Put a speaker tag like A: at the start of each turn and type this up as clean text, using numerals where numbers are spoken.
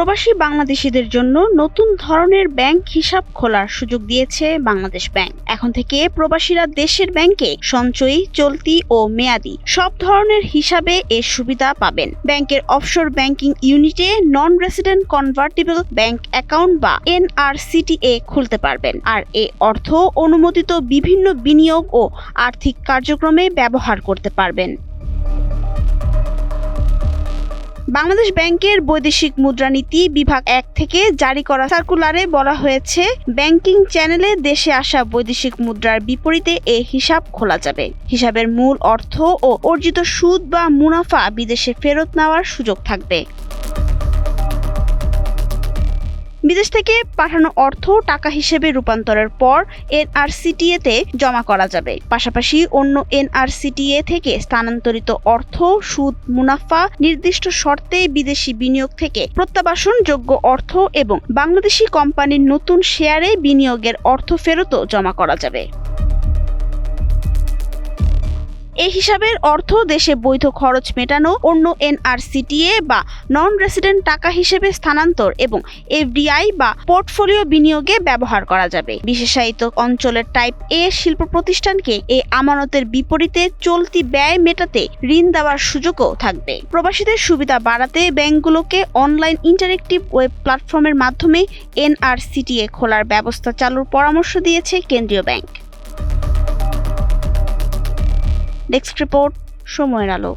A: প্রবাসী বাংলাদেশিদের জন্য নতুন ধরনের ব্যাংক হিসাব খোলার সুযোগ দিয়েছে বাংলাদেশ ব্যাংক। এখন থেকে প্রবাসীরা দেশের ব্যাংকে সঞ্চয়ী, চলতি ও মেয়াদি সব ধরনের হিসাবে এর সুবিধা পাবেন। ব্যাংকের অফশোর ব্যাংকিং ইউনিটে non resident convertible bank account বা NRCTA খুলতে পারবেন, আর এ অর্থ অনুমোদিত বিভিন্ন বিনিয়োগ ও আর্থিক কার্যক্রমে ব্যবহার করতে পারবেন। বাংলাদেশ ব্যাংকের বৈদেশিক মুদ্রানীতি বিভাগ 1 থেকে জারি করা সার্কুলারে বলা হয়েছে, ব্যাংকিং চ্যানেলে দেশে আসা বৈদেশিক মুদ্রার বিপরীতে এ হিসাব খোলা যাবে। হিসাবের মূল অর্থ ও অর্জিত সুদ বা মুনাফা বিদেশে ফেরত নেওয়ার সুযোগ থাকবে। বিদেশ থেকে পাঠানো অর্থ টাকা হিসেবে রূপান্তরের পর NRCTA-তে জমা করা যাবে। পাশাপাশি অন্য NRCTA থেকে স্থানান্তরিত অর্থ, সুদ, মুনাফা নির্দিষ্ট শর্তে বিদেশি বিনিয়োগ থেকে প্রত্যাবাসনযোগ্য অর্থ এবং বাংলাদেশি কোম্পানির নতুন শেয়ারে বিনিয়োগের অর্থ ফেরতও জমা করা যাবে। এই হিসাবের অর্থ দেশে বৈধ খরচ মেটানো, অন্য NRCTA বা নন রেসিডেন্ট টাকা হিসেবে স্থানান্তর এবং FDI বা পোর্টফোলিও বিনিয়োগে ব্যবহার করা যাবে। বিশেষায়িত অঞ্চলের টাইপ A শিল্প প্রতিষ্ঠানকে এই আমানতের বিপরীতে চলতি ব্যয় মেটাতে ঋণ দেওয়ার সুযোগও থাকবে। প্রবাসীদের সুবিধা বাড়াতে ব্যাংকগুলোকে অনলাইন ইন্টারেক্টিভ ওয়েব প্ল্যাটফর্মের মাধ্যমে NRCTA খোলার ব্যবস্থা চালুর পরামর্শ দিয়েছে কেন্দ্রীয় ব্যাংক। ডেস্ক রিপোর্ট, সময়ের আলো।